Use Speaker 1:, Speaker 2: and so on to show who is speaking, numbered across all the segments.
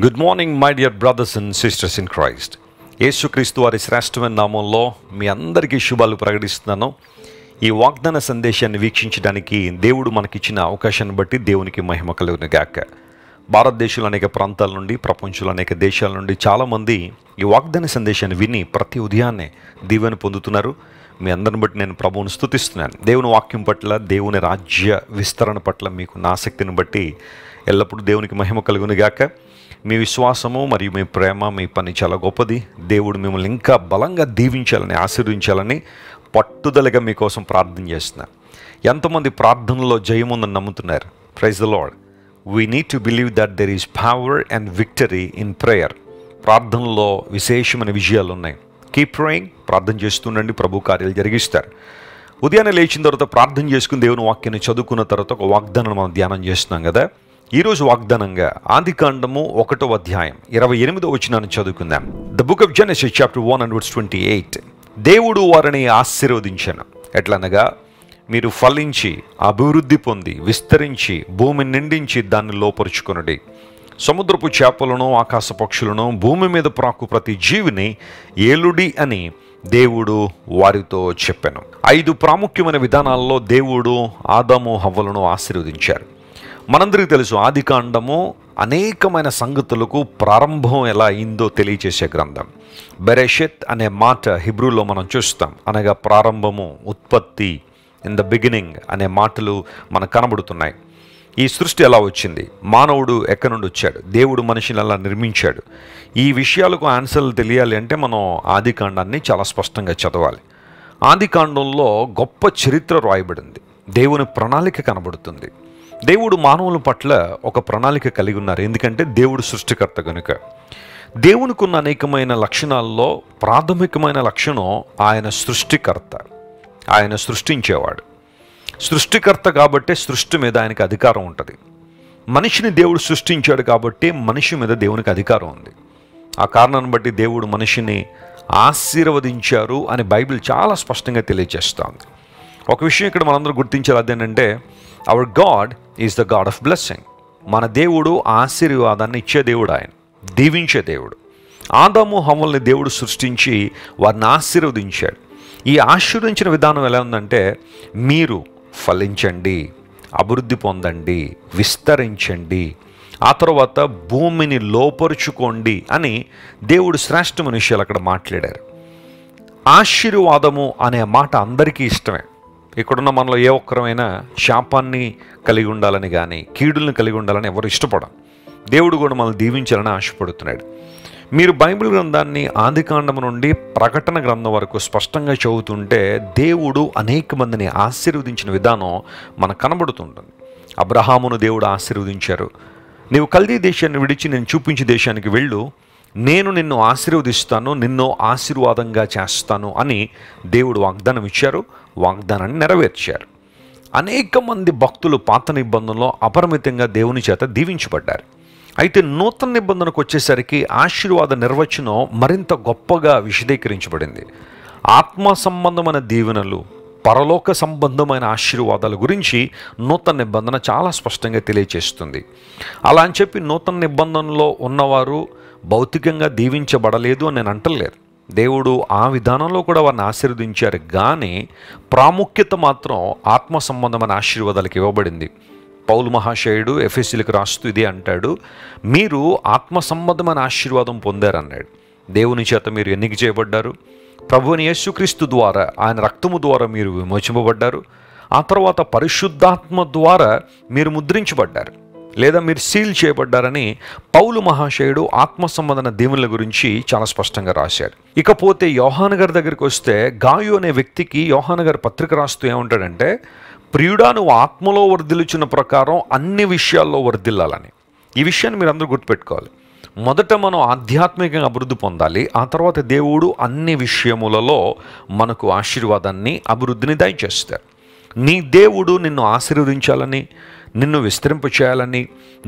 Speaker 1: Good morning my dear brothers and sisters in Christ. యేసుక్రీస్తు వారి శ్రేష్టమైన నామంలో మీ అందరికీ శుభాలు ప్రకటిస్తున్నాను. ఈ వాగ్దాన సందేశాన్ని వీక్షించడానికి దేవుడు మనకిచ్చిన అవకాశాన్ని బట్టి దేవునికి మహిమ కలుగును గాక. భారతదేశంలో అనేక ప్రాంతాల నుండి, ప్రపంచంలో అనేక దేశాల నుండి చాలామంది ఈ వాగ్దాన సందేశాన్ని విని ప్రతి ఉదయాన్నే దీవెన పొందుతున్నారు. మీ అందరిని బట్టి నేను ప్రభువును స్తుతిస్తున్నాను. దేవుని వాక్యం పట్ల, దేవుని రాజ్య విస్తరణ పట్ల మీకున్న ఆసక్తిని బట్టి ఎల్లప్పుడూ దేవునికి మహిమ కలుగును గాక. మీ విశ్వాసము మరియు మీ ప్రేమ, మీ పని చాలా గొప్పది. దేవుడు మిమ్మల్ని ఇంకా బలంగా దీవించాలని, ఆశీర్వదించాలని పట్టుదలగా మీకోసం ప్రార్థన చేస్తున్నారు. ఎంతమంది ప్రార్థనలో జయముందని నమ్ముతున్నారు? Praise the lord. We need to believe that there is power and victory in prayer. ప్రార్థనలో విశేషమైన విజయాలు ఉన్నాయి. Keep praying. ప్రార్థన చేస్తుండండి, ప్రభు కార్యాలు జరిగిస్తారు. ఉదయాన్నే లేచిన తర్వాత ప్రార్థన చేసుకుని దేవుని వాక్యాన్ని చదువుకున్న తర్వాత ఒక వాగ్దానం మనం ధ్యానం చేస్తున్నాం కదా. ఈరోజు వాగ్దానంగా ఆదికాండము 1వ అధ్యాయం 28వ వచనాన్ని చదువుకుందాం. The book of Genesis chapter 1:28. దేవుడు వారిని ఆశీర్వదించాను. ఎట్లనగా, మీరు ఫలించి అభివృద్ధి పొంది విస్తరించి భూమిని నిండించి దాన్ని లోపరుచుకొనుడి. సముద్రపు చేపలను, ఆకాశ పక్షులను, భూమి మీద ప్రాకు ప్రతి జీవిని ఏలుడి అని దేవుడు వారితో చెప్పాను. 5 ప్రాముఖ్యమైన విధానాల్లో దేవుడు ఆదాము హవ్వలను ఆశీర్వదించారు. మనందరికీ తెలుసు, ఆదికాండము అనేకమైన సంగతులకు ప్రారంభం ఎలా అయిందో తెలియచేసే గ్రంథం. బెరెషెత్ అనే మాట హిబ్రూలో మనం చూస్తాం, అనగా ప్రారంభము, ఉత్పత్తి, ఇన్ ద బిగినింగ్ అనే మాటలు మనకు కనబడుతున్నాయి. ఈ సృష్టి ఎలా వచ్చింది, మానవుడు ఎక్కడి నుండి వచ్చాడు, దేవుడు మనిషిని ఎలా నిర్మించాడు, ఈ విషయాలకు ఆన్సర్లు తెలియాలి అంటే మనం ఆదికాండాన్ని చాలా స్పష్టంగా చదవాలి. ఆదికాండంలో గొప్ప చరిత్ర రాయబడింది. దేవుని ప్రణాళిక కనబడుతుంది. దేవుడు మానవుల పట్ల ఒక ప్రణాళిక కలిగి ఉన్నారు. ఎందుకంటే దేవుడు సృష్టికర్త కనుక. దేవునికి ఉన్న అనేకమైన లక్షణాల్లో ప్రాథమికమైన లక్షణం ఆయన సృష్టికర్త. ఆయన సృష్టించేవాడు. సృష్టికర్త కాబట్టి సృష్టి మీద ఆయనకు అధికారం ఉంటుంది. మనిషిని దేవుడు సృష్టించాడు కాబట్టి మనిషి మీద దేవునికి అధికారం ఉంది. ఆ కారణాన్ని బట్టి దేవుడు మనిషిని ఆశీర్వదించారు అని బైబిల్ చాలా స్పష్టంగా తెలియజేస్తుంది. ఒక విషయం ఇక్కడ మనందరూ గుర్తించాలి, అదేంటంటే hour God is the God of blessing. మన దేవుడు ఆశీర్వాదాన్ని ఇచ్చే దేవుడు, ఆయన దీవించే దేవుడు. ఆదాము హవ్వల్ని దేవుడు సృష్టించి వారిని ఆశీర్వదించాడు. ఈ ఆశీర్వదించిన విధానం ఎలా ఉందంటే, మీరు ఫలించండి, అభివృద్ధి పొందండి, విస్తరించండి, ఆ తర్వాత భూమిని లోపరుచుకోండి అని దేవుడు శ్రేష్టమైన విషయాలు అక్కడ మాట్లాడారు. ఆశీర్వాదము అనే మాట అందరికీ ఇష్టమే. ఇక్కడున్న మనలో ఏ ఒక్కరమైనా శాపాన్ని కలిగి ఉండాలని కానీ కీడుల్ని కలిగి ఉండాలని ఎవరు ఇష్టపడం. దేవుడు కూడా మనల్ని దీవించాలని ఆశపడుతున్నాడు. మీరు బైబిల్ గ్రంథాన్ని ఆదికాండం నుండి ప్రకటన గ్రంథం వరకు స్పష్టంగా చదువుతుంటే దేవుడు అనేక మందిని ఆశీర్వదించిన విధానం మనకు కనబడుతుంటుంది. అబ్రహామును దేవుడు ఆశీర్వదించారు. నీవు కల్దీ దేశాన్ని విడిచి నేను చూపించే దేశానికి వెళ్ళు, నేను నిన్ను ఆశీర్వదిస్తాను, నిన్ను ఆశీర్వాదంగా చేస్తాను అని దేవుడు వాగ్దానం ఇచ్చారు. వాగ్దానాన్ని నెరవేర్చారు. అనేక మంది భక్తులు పాత నిబంధనలో అపరిమితంగా దేవుని చేత దీవించబడ్డారు. అయితే నూతన నిబంధనకు వచ్చేసరికి ఆశీర్వాద నిర్వచనం మరింత గొప్పగా విశదీకరించబడింది. ఆత్మ సంబంధమైన దీవెనలు, పరలోక సంబంధమైన ఆశీర్వాదాల గురించి నూతన నిబంధన చాలా స్పష్టంగా తెలియజేస్తుంది. అలా అని చెప్పి నూతన నిబంధనలో ఉన్నవారు భౌతికంగా దీవించబడలేదు అని నేను అంటలేదు. దేవుడు ఆ విధానంలో కూడా వారిని ఆశీర్వదించారు, కానీ ప్రాముఖ్యత మాత్రం ఆత్మ సంబంధమైన ఆశీర్వాదాలకు ఇవ్వబడింది. పౌలు మహాశయుడు ఎఫెసీయులకు రాస్తూ ఇదే అంటాడు, మీరు ఆత్మ సంబంధమైన ఆశీర్వాదం పొందారన్నాడు. దేవుని చేత మీరు ఎన్నిక చేయబడ్డారు. ప్రభువుని యేసుక్రీస్తు ద్వారా, ఆయన రక్తము ద్వారా మీరు విమోచింపబడ్డారు. ఆ తర్వాత పరిశుద్ధాత్మ ద్వారా మీరు ముద్రించబడ్డారు, లేదా మీరు సీల్ చేయబడ్డారని పౌలు మహాశయుడు ఆత్మ సంబంధన దీవెనల గురించి చాలా స్పష్టంగా రాశాడు. ఇకపోతే యోహాను గారి దగ్గరికి వస్తే, గాయు అనే వ్యక్తికి యోహాను గారి పత్రిక రాస్తూ ఏమంటాడంటే, ప్రియుడా నువ్వు ఆత్మలో వర్ధిల్లుచున్న ప్రకారం అన్ని విషయాల్లో వర్ధిల్లాలని. ఈ విషయాన్ని మీరు అందరూ గుర్తుపెట్టుకోవాలి. మొదట మనం ఆధ్యాత్మికంగా అభివృద్ధి పొందాలి. ఆ తర్వాత దేవుడు అన్ని విషయములలో మనకు ఆశీర్వాదాన్ని, అభివృద్ధిని దయచేస్తారు. నీ దేవుడు నిన్ను ఆశీర్వదించాలని, నిన్ను విస్తరింప చేయాలని,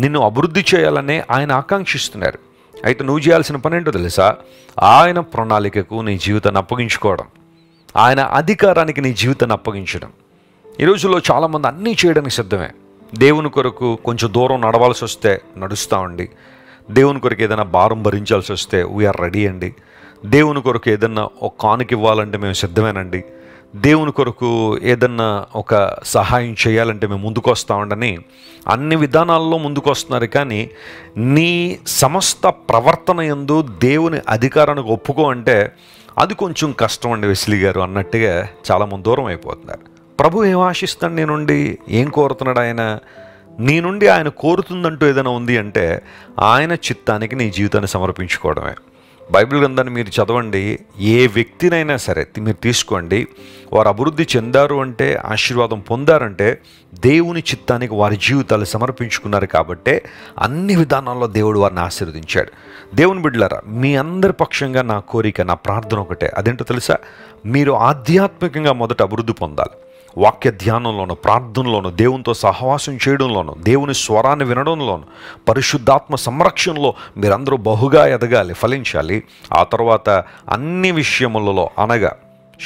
Speaker 1: నిన్ను అభివృద్ధి చేయాలనే ఆయన ఆకాంక్షిస్తున్నారు. అయితే నువ్వు చేయాల్సిన పని ఏంటో తెలుసా? ఆయన ప్రణాళికకు నీ జీవితాన్ని అప్పగించుకోవడం, ఆయన అధికారానికి నీ జీవితాన్ని అప్పగించడం. ఈ రోజుల్లో చాలామంది అన్నీ చేయడానికి సిద్ధమే. దేవుని కొరకు కొంచెం దూరం నడవాల్సి వస్తే నడుస్తామండి, దేవుని కొరకు ఏదైనా భారం భరించాల్సి వస్తే వీఆర్ రెడీ అండి. దేవుని కొరకు ఏదన్నా ఒక కానుక ఇవ్వాలంటే మేము సిద్ధమేనండి. దేవుని కొరకు ఏదన్నా ఒక సహాయం చేయాలంటే మేము ముందుకు వస్తామండని అన్ని విధానాల్లో ముందుకు వస్తున్నారు. కానీ నీ సమస్త ప్రవర్తన యందు దేవుని అధికారానికి ఒప్పుకో అంటే అది కొంచెం కష్టం అండి వెస్లీ గారు అన్నట్టుగా చాలామంది దూరం అయిపోతున్నారు. ప్రభు ఏం ఆశిస్తాడు నీ నుండి, ఏం కోరుతున్నాడు ఆయన? నీ నుండి ఆయన కోరుతుందంటూ ఏదైనా ఉంది అంటే ఆయన చిత్తానికి నీ జీవితాన్ని సమర్పించుకోవడమే. బైబిల్ గ్రంథాన్ని మీరు చదవండి, ఏ వ్యక్తినైనా సరే మీరు తీసుకోండి, వారు అభివృద్ధి చెందారు అంటే, ఆశీర్వాదం పొందారంటే దేవుని చిత్తానికి వారి జీవితాలు సమర్పించుకున్నారు. కాబట్టే అన్ని విధానాల్లో దేవుడు వారిని ఆశీర్వదించాడు. దేవుని బిడ్డలారా, మీ అందరి పక్షంగా నా కోరిక, నా ప్రార్థన ఒకటే. అదేంటో తెలుసా? మీరు ఆధ్యాత్మికంగా మొదట అభివృద్ధి పొందాలి. వాక్య ధ్యానంలోను, ప్రార్థనలోను, దేవునితో సహవాసం చేయడంలోను, దేవుని స్వరాన్ని వినడంలోను, పరిశుద్ధాత్మ సంరక్షణలో మీరందరూ బహుగా ఎదగాలి, ఫలించాలి. ఆ తర్వాత అన్ని విషయములలో అనగా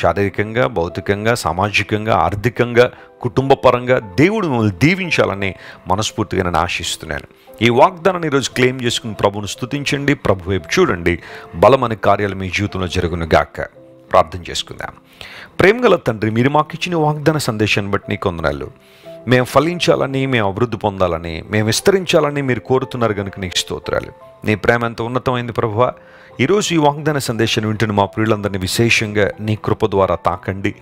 Speaker 1: శారీరకంగా, భౌతికంగా, సామాజికంగా, ఆర్థికంగా, కుటుంబపరంగా దేవుడు మిమ్మల్ని దీవించాలని మనస్ఫూర్తిగా నేను ఆశిస్తున్నాను. ఈ వాగ్దానాన్ని ఈరోజు క్లెయిమ్ చేసుకుని ప్రభువును స్తుతించండి, ప్రభు వైపు చూడండి. బలమైన కార్యాలు మీ జీవితంలో జరుగును గాక. ప్రార్థన చేసుకుందాం. ప్రేమగల తండ్రి, మీరు మాకు ఇచ్చిన వాగ్దాన సందేశాన్ని బట్టి నీకు వందనాలు. మేము ఫలించాలని, మేము అభివృద్ధి పొందాలని, మేము విస్తరించాలని మీరు కోరుతున్నారు కనుక నీకు స్తోత్రాలు. నీ ప్రేమ ఎంత ఉన్నతమైంది ప్రభువా. ఈరోజు ఈ వాగ్దాన సందేశాన్ని వింటున్న మా ప్రియులందరినీ విశేషంగా నీ కృప ద్వారా తాకండి.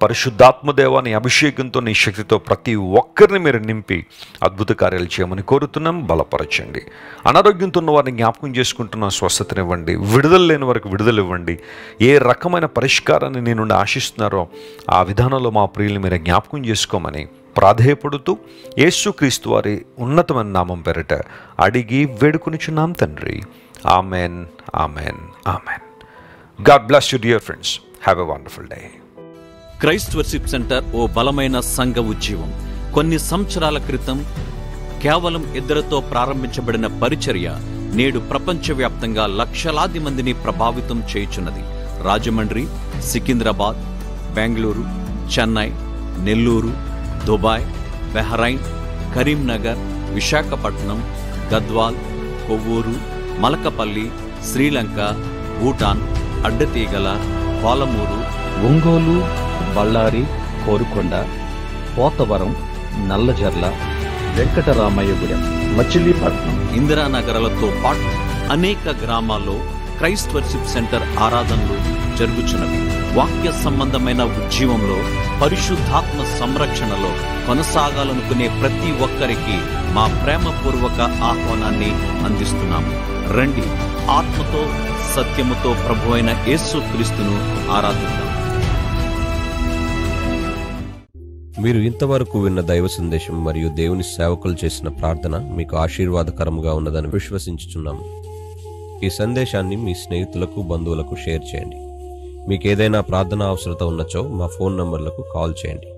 Speaker 1: పరిశుద్ధాత్మదేవ నీ అభిషేకంతో, నీ శక్తితో ప్రతి ఒక్కరిని మీరు నింపి అద్భుత కార్యాలు చేయమని కోరుతున్నాం. బలపరచండి. అనారోగ్యంతో ఉన్న వారిని జ్ఞాపకం చేసుకుంటున్న స్వస్థతనివ్వండి. విడుదల లేని వారికి విడుదల ఇవ్వండి. ఏ రకమైన పరిష్కారాన్ని నీ నుండి ఆశిస్తున్నారో ఆ విధానంలో మా ప్రియుల్ని మీరు జ్ఞాపకం చేసుకోమని ప్రాధేయపడుతూ యేసుక్రీస్తు వారి ఉన్నతమైన నామం పేరిట అడిగి వేడుకొనిచున్నాం తండ్రి. Amen, amen, amen. God bless you dear friends. Have a wonderful day.
Speaker 2: Christ worship centre ఓ బలమైన సంఘ ఉద్యమం. కొన్ని సంవత్సరాల క్రితం కేవలం ఇద్దరితో ప్రారంభించబడిన పరిచర్య నేడు ప్రపంచవ్యాప్తంగా లక్షలాది మందిని ప్రభావితం చేయుచున్నది. రాజమండ్రి, సికింద్రాబాద్, బెంగళూరు, చెన్నై, నెల్లూరు, దుబాయ్, బెహ్రైన్, కరీంనగర్, విశాఖపట్నం, గద్వాల్, కొవ్వూరు, మలకపల్లి, శ్రీలంక, భూటాన్, అడ్డతీగల, పాలమూరు,
Speaker 3: ఒంగోలు, బళ్ళారి, కోరుకొండ, పోతవరం, నల్లజర్ల, వెంకటరామయ్యగూడెం, మచిలీపట్నం,
Speaker 2: ఇందిరానగర్లతో పాటు అనేక గ్రామాల్లో క్రైస్ట్ వర్షిప్ సెంటర్ ఆరాధనలు జరుగుచున్నవి. వాక్య సంబంధమైన ఉద్యమంలో, పరిశుద్ధాత్మ సంరక్షణలో కొనసాగాలనుకునే ప్రతి ఒక్కరికి మా ప్రేమపూర్వక ఆహ్వానాన్ని అందిస్తున్నాము. రండి, ఆత్మతో సత్యముతో ప్రభువైన యేసుక్రీస్తును ఆరాధిద్దాం.
Speaker 4: మీరు ఇంతవరకు విన్న దైవ సందేశం మరియు దేవుని సేవకులు చేసిన ప్రార్థన మీకు ఆశీర్వాదకరముగా ఉన్నదని విశ్వసించుచున్నాము. ఈ సందేశాన్ని మీ స్నేహితులకు, బంధువులకు షేర్ చేయండి. మీకు ఏదైనా ప్రార్థన అవసరత ఉన్నచో మా ఫోన్ నంబర్లకు కాల్ చేయండి.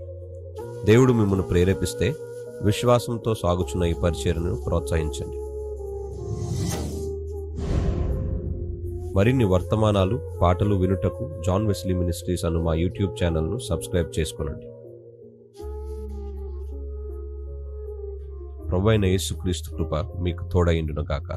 Speaker 4: దేవుడు మిమ్మల్ని ప్రేరేపిస్తే విశ్వాసంతో సాగుచున్న ఈ పరిచర్యను ప్రోత్సహించండి. మరిన్ని వర్తమానాలు, పాటలు వినుటకు జాన్ వెస్లీ మినిస్ట్రీస్ అను మా యూట్యూబ్ ఛానల్ను సబ్స్క్రైబ్ చేసుకొనండి. ప్రభువైన యేసుక్రీస్తు కృప మీకు తోడైండును గాక.